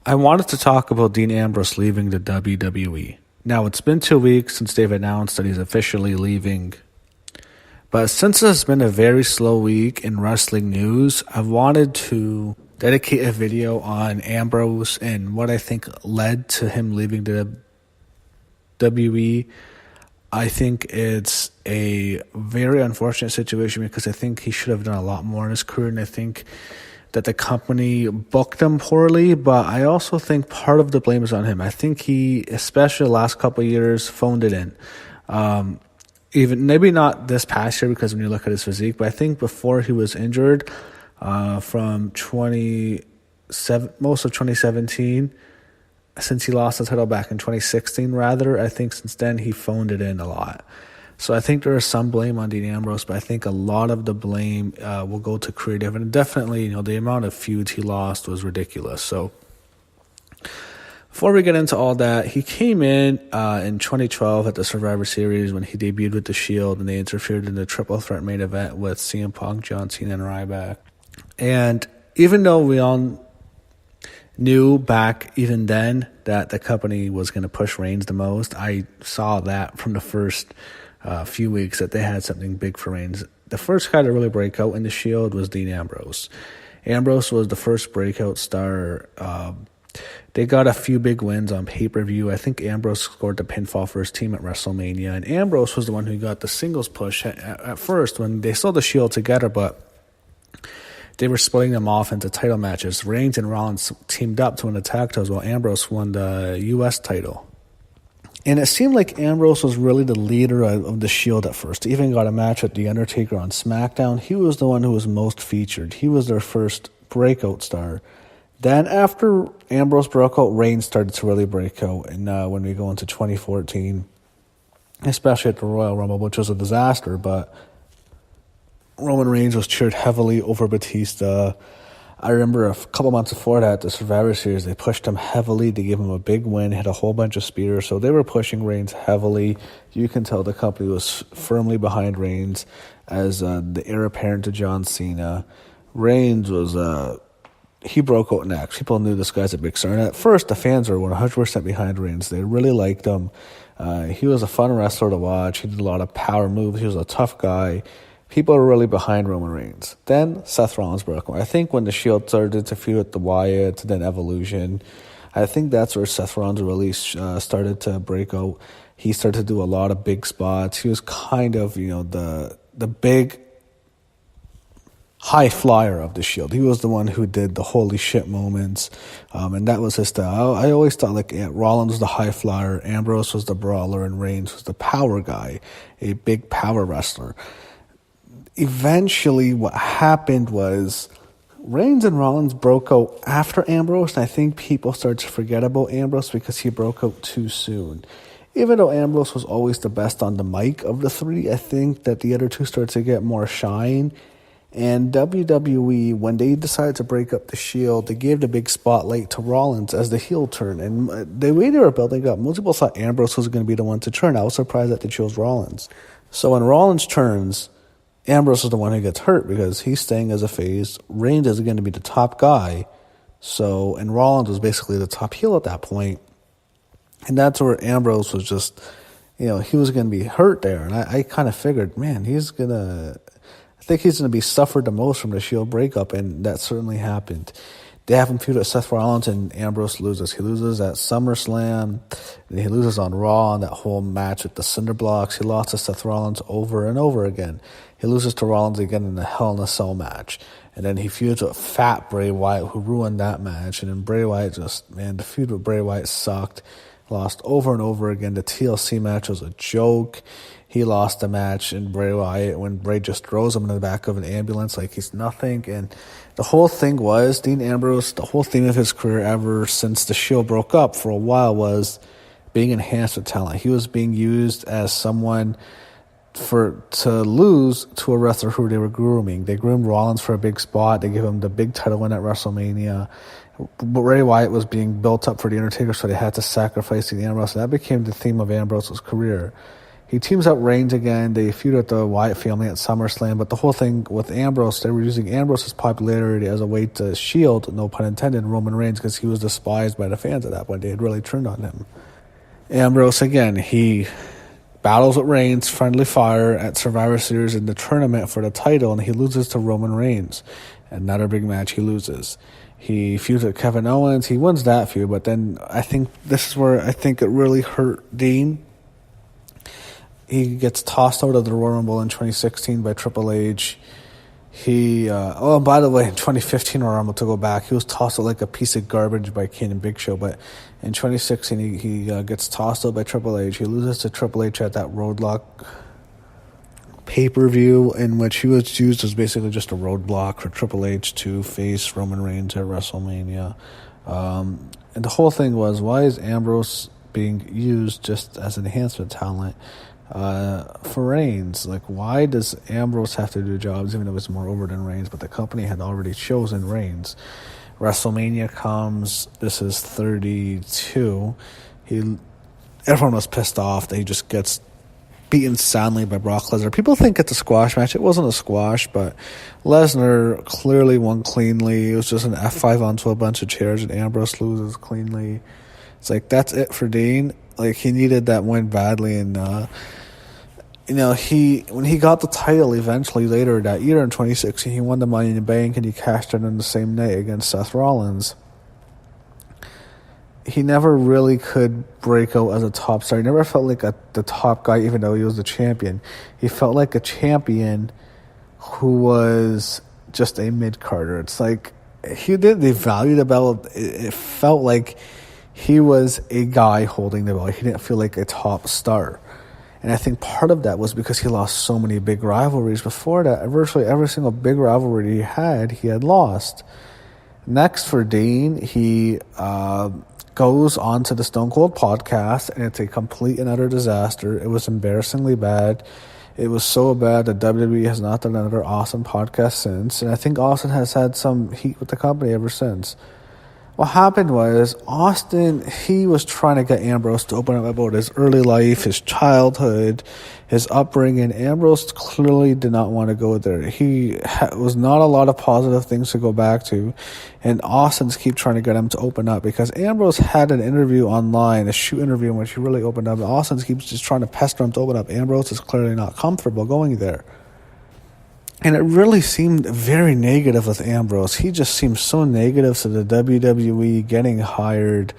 I wanted to talk about Dean Ambrose leaving the WWE. Now, it's been 2 weeks since they've announced that he's officially leaving. But since it's been a very slow week in wrestling news, I've wanted to dedicate a video on Ambrose and what I think led to him leaving the WWE. I think it's a very unfortunate situation because I think he should have done a lot more in his career, and I think that the company booked him poorly, but I also think part of the blame is on him. I think he, especially the last couple of years, phoned it in. Even maybe not this past year because when you look at his physique, but I think before he was injured, from most of 2017, since he lost the title back in 2016, rather, I think since then he phoned it in a lot. So I think there is some blame on Dean Ambrose, but I think a lot of the blame will go to creative. And definitely, the amount of feuds he lost was ridiculous. So before we get into all that, he came in 2012 at the Survivor Series when he debuted with the Shield, and they interfered in the triple threat main event with CM Punk, John Cena, and Ryback. And even though we all knew back even then that the company was going to push Reigns the most, I saw that from the first few weeks that they had something big for Reigns. The first guy to really break out in the Shield was Dean Ambrose. Ambrose was the first breakout star. They got a few big wins on pay-per-view. I think Ambrose scored the pinfall for his team at WrestleMania, and Ambrose was the one who got the singles push at first when they saw the Shield together, but they were splitting them off into title matches. Reigns and Rollins teamed up to win the tag titles while Ambrose won the U.S. title. And it seemed like Ambrose was really the leader of the Shield at first. He even got a match with The Undertaker on SmackDown. He was the one who was most featured. He was their first breakout star. Then after Ambrose broke out, Reigns started to really break out. And when we go into 2014, especially at the Royal Rumble, which was a disaster, but Roman Reigns was cheered heavily over Batista. I remember a couple months before that, the Survivor Series, they pushed him heavily to give him a big win, hit a whole bunch of spears. So they were pushing Reigns heavily. You can tell the company was firmly behind Reigns as the heir apparent to John Cena. Reigns was, he broke out next. People knew this guy's a big star. And at first, the fans were 100% behind Reigns. They really liked him. He was a fun wrestler to watch. He did a lot of power moves. He was a tough guy. People are really behind Roman Reigns. Then Seth Rollins broke him. I think when the Shield started to feud with the Wyatts, then Evolution, I think that's where Seth Rollins really started to break out. He started to do a lot of big spots. He was kind of, the big high flyer of the Shield. He was the one who did the holy shit moments, and that was his style. I always thought Rollins was the high flyer, Ambrose was the brawler, and Reigns was the power guy, a big power wrestler. Eventually, what happened was Reigns and Rollins broke out after Ambrose, and I think people started to forget about Ambrose because he broke out too soon. Even though Ambrose was always the best on the mic of the three, I think that the other two started to get more shine. And WWE, when they decided to break up the Shield, they gave the big spotlight to Rollins as the heel turn. And the way they were building up, most people thought Ambrose was going to be the one to turn. I was surprised that they chose Rollins. So when Rollins turns, Ambrose is the one who gets hurt because he's staying as a face. Reigns is going to be the top guy. And Rollins was basically the top heel at that point. And that's where Ambrose was just, he was going to be hurt there. And I kind of figured, man, I think he's going to be suffered the most from the Shield breakup. And that certainly happened. They have him feud with Seth Rollins, and Ambrose loses. He loses at SummerSlam, and he loses on Raw in that whole match with the Cinder Blocks. He lost to Seth Rollins over and over again. He loses to Rollins again in the Hell in a Cell match. And then he feuds with fat Bray Wyatt, who ruined that match. And then Bray Wyatt the feud with Bray Wyatt sucked. Lost over and over again. The TLC match was a joke. He lost the match in Bray Wyatt when Bray just throws him in the back of an ambulance like he's nothing. And the whole thing was, Dean Ambrose, the whole theme of his career ever since the Shield broke up for a while was being enhanced with talent. He was being used as someone to lose to a wrestler who they were grooming. They groomed Rollins for a big spot. They gave him the big title win at WrestleMania. Bray Wyatt was being built up for The Undertaker, so they had to sacrifice Dean Ambrose. And that became the theme of Ambrose's career. he teams up Reigns again. They feud with the Wyatt family at SummerSlam. But the whole thing with Ambrose, they were using Ambrose's popularity as a way to shield, no pun intended, Roman Reigns, because he was despised by the fans at that point. They had really turned on him. Ambrose, again, he battles with Reigns, friendly fire at Survivor Series in the tournament for the title, and he loses to Roman Reigns. Another big match, he loses. He feuds with Kevin Owens. He wins that feud, but then I think this is where I think it really hurt Dean. He gets tossed out of the Royal Rumble in 2016 by Triple H. And by the way, in 2015 Royal Rumble, to go back, he was tossed out like a piece of garbage by Kane and Big Show. But in 2016, he gets tossed out by Triple H. He loses to Triple H at that Roadblock pay-per-view, in which he was used as basically just a roadblock for Triple H to face Roman Reigns at WrestleMania. And the whole thing was, why is Ambrose being used just as enhancement talent for Reigns? Like, why does Ambrose have to do jobs, even though it's more over than Reigns? But the company had already chosen Reigns. WrestleMania comes. This is 32. Everyone was pissed off that he just gets beaten soundly by Brock Lesnar. People think it's a squash match. It wasn't a squash, but Lesnar clearly won cleanly. It was just an F5 onto a bunch of chairs, and Ambrose loses cleanly. It's like, that's it for Dean. Like, he needed that win badly, and when he got the title eventually later that year in 2016, he won the Money in the Bank, and he cashed it in the same night against Seth Rollins. He never really could break out as a top star. He never felt like the top guy, even though he was the champion. He felt like a champion who was just a mid-carder. It's like, they valued the belt. It felt like he was a guy holding the belt. He didn't feel like a top star. And I think part of that was because he lost so many big rivalries before that. Virtually every single big rivalry he had lost. Next for Dean, he goes on to the Stone Cold podcast, and it's a complete and utter disaster. It was embarrassingly bad. It was so bad that WWE has not done another awesome podcast since, and I think Austin has had some heat with the company ever since. What happened was, Austin, he was trying to get Ambrose to open up about his early life, his childhood, his upbringing. Ambrose clearly did not want to go there. He was not a lot of positive things to go back to, and Austin's keep trying to get him to open up, because Ambrose had an interview online, a shoot interview in which he really opened up. Austin keeps just trying to pester him to open up. Ambrose is clearly not comfortable going there. And it really seemed very negative with Ambrose. He just seemed so negative to the WWE getting hired.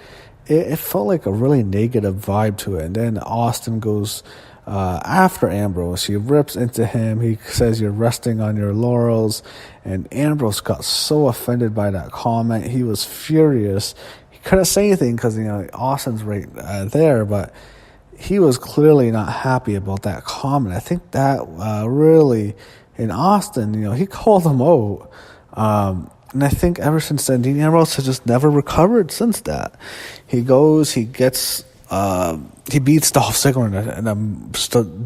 It felt like a really negative vibe to it. And then Austin goes after Ambrose. He rips into him. He says, "You're resting on your laurels." And Ambrose got so offended by that comment. He was furious. He couldn't say anything because, Austin's right there, but he was clearly not happy about that comment. I think that really... in Austin, he called him out. And I think ever since then, Dean Ambrose has just never recovered since that. He goes, he beats Dolph Ziggler in a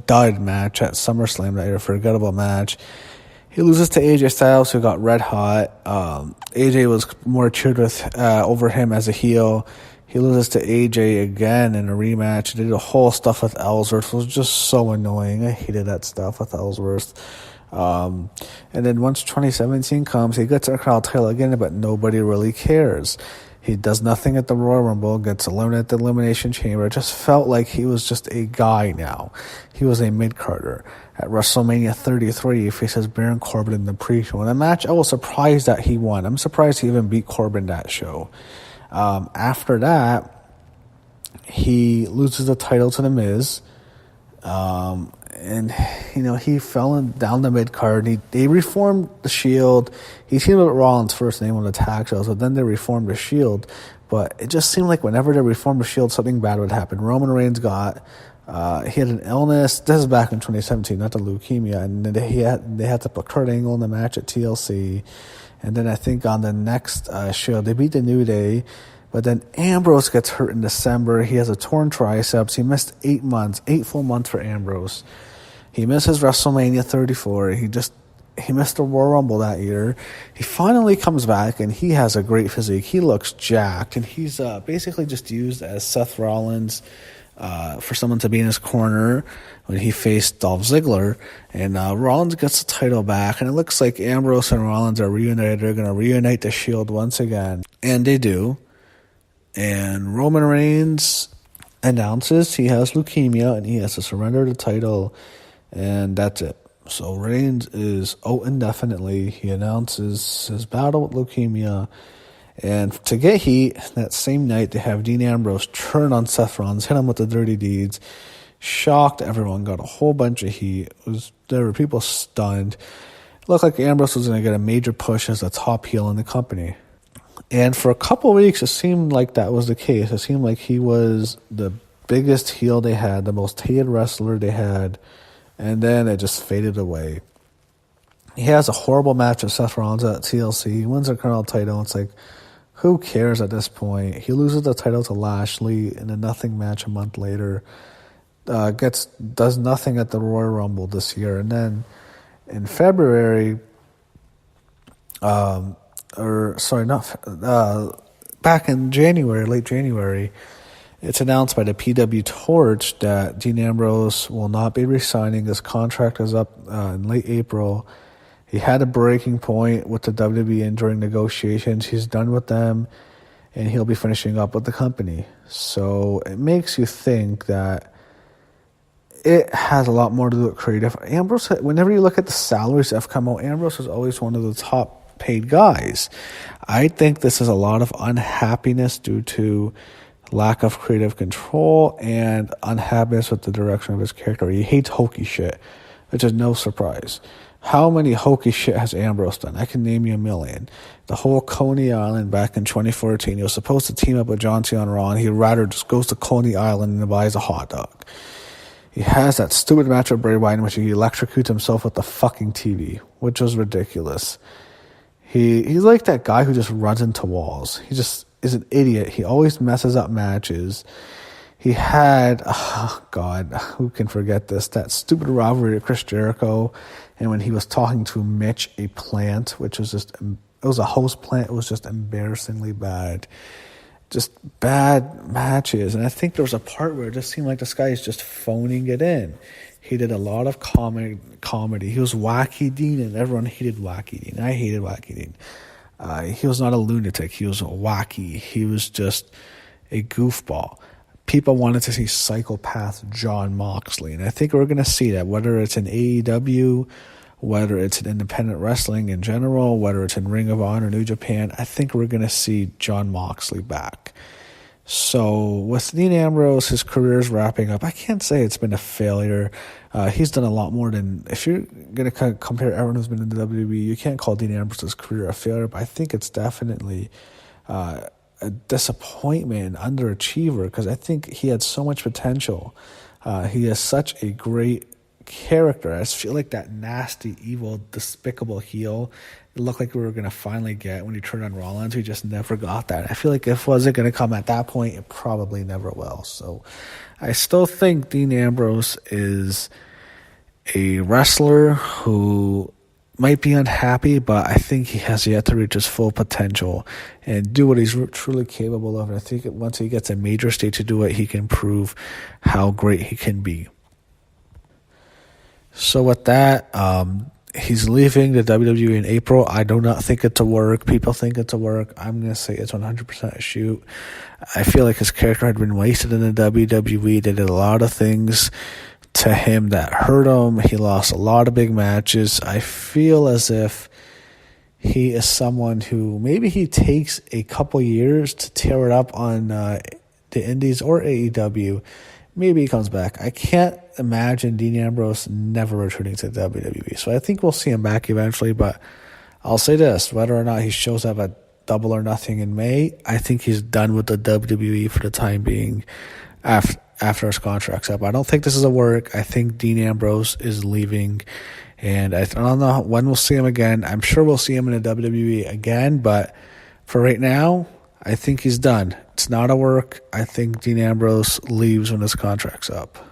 dud match at SummerSlam that year, a forgettable match. He loses to AJ Styles, who got red hot. AJ was more cheered over him as a heel. He loses to AJ again in a rematch. They did the whole stuff with Ellsworth. It was just so annoying. I hated that stuff with Ellsworth. And then once 2017 comes, he gets a crowd title again, but nobody really cares. He does nothing at the Royal Rumble, gets eliminated at the Elimination Chamber. It just felt like he was just a guy now. He was a mid-carder. At WrestleMania 33, he faces Baron Corbin in the pre-show. In a match I was surprised that he won. I'm surprised he even beat Corbin that show. After that, he loses the title to The Miz. And he fell down the mid card. They reformed the Shield. He teamed with Rollins first, and they won the tag shows, but then they reformed the Shield. But it just seemed like whenever they reformed the Shield, something bad would happen. Roman Reigns he had an illness. This is back in 2017, not the leukemia, and they had to put Kurt Angle in the match at TLC. And then I think on the next show, they beat the New Day. But then Ambrose gets hurt in December. He has a torn triceps. He missed 8 months, 8 full months for Ambrose. He misses WrestleMania 34. He missed the Royal Rumble that year. He finally comes back, and he has a great physique. He looks jacked, and he's basically just used as Seth Rollins' for someone to be in his corner when he faced Dolph Ziggler. And Rollins gets the title back, and it looks like Ambrose and Rollins are reunited. They're going to reunite the Shield once again. And they do. And Roman Reigns announces he has leukemia and he has to surrender the title, and that's it. So Reigns is out indefinitely. He announces his battle with leukemia. And to get heat, that same night, they have Dean Ambrose turn on Seth Rollins, hit him with the dirty deeds. Shocked everyone, got a whole bunch of heat. There were people stunned. It looked like Ambrose was going to get a major push as a top heel in the company. And for a couple of weeks, it seemed like that was the case. It seemed like he was the biggest heel they had, the most hated wrestler they had. And then it just faded away. He has a horrible match with Seth Rollins at TLC. He wins the Colonel title. It's like, who cares at this point? He loses the title to Lashley in a nothing match a month later. Does nothing at the Royal Rumble this year. And then in February, back in January, late January, it's announced by the PW Torch that Dean Ambrose will not be re-signing. His contract is up in late April. He had a breaking point with the WWE during negotiations. He's done with them, and he'll be finishing up with the company. So it makes you think that it has a lot more to do with creative. Ambrose, whenever you look at the salaries that have come out, Ambrose is always one of the top paid guys. I think this is a lot of unhappiness due to lack of creative control and unhappiness with the direction of his character. He hates hokey shit, which is no surprise. How many hokey shit has Ambrose done? I can name you a million. The whole Coney Island back in 2014, he was supposed to team up with John Cena on Raw, and he rather just goes to Coney Island and buys a hot dog. He has that stupid match with Bray Wyatt in which he electrocutes himself with the fucking TV, which was ridiculous. He's like that guy who just runs into walls. He just is an idiot. He always messes up matches. He had, oh God, who can forget this? That stupid rivalry with Chris Jericho, and when he was talking to Mitch, a plant, which was just, it was a host plant. It was just embarrassingly bad. Just bad matches. And I think there was a part where it just seemed like this guy is just phoning it in. He did a lot of comedy. He was Wacky Dean, and everyone hated Wacky Dean. I hated Wacky Dean. He was not a lunatic. He was wacky. He was just a goofball. People wanted to see psychopath Jon Moxley, and I think we're going to see that, whether it's in AEW, whether it's in independent wrestling in general, whether it's in Ring of Honor, New Japan. I think we're going to see Jon Moxley back. So with Dean Ambrose, his career is wrapping up. I can't say it's been a failure. He's done a lot more than, if you're going to compare everyone who's been in the WWE, you can't call Dean Ambrose's career a failure, but I think it's definitely a disappointment, underachiever, because I think he had so much potential. He has such a great character. I just feel like that nasty, evil, despicable heel it looked like we were going to finally get when he turned on Rollins. We just never got that. I feel like if it wasn't going to come at that point, it probably never will. So I still think Dean Ambrose is a wrestler who might be unhappy, but I think he has yet to reach his full potential and do what he's truly capable of. And I think once he gets a major stage to do it, he can prove how great he can be. So with that, he's leaving the WWE in April. I do not think it's a work. People think it's a work. I'm going to say it's 100% a shoot. I feel like his character had been wasted in the WWE. They did a lot of things to him that hurt him. He lost a lot of big matches. I feel as if he is someone who maybe he takes a couple years to tear it up on the Indies or AEW. Maybe he comes back. I can't imagine Dean Ambrose never returning to the WWE. So I think we'll see him back eventually. But I'll say this, whether or not he shows up at Double or Nothing in May, I think he's done with the WWE for the time being after his contract's up. I don't think this is a work. I think Dean Ambrose is leaving. And I don't know when we'll see him again. I'm sure we'll see him in the WWE again. But for right now, I think he's done. It's not a work. I think Dean Ambrose leaves when his contract's up.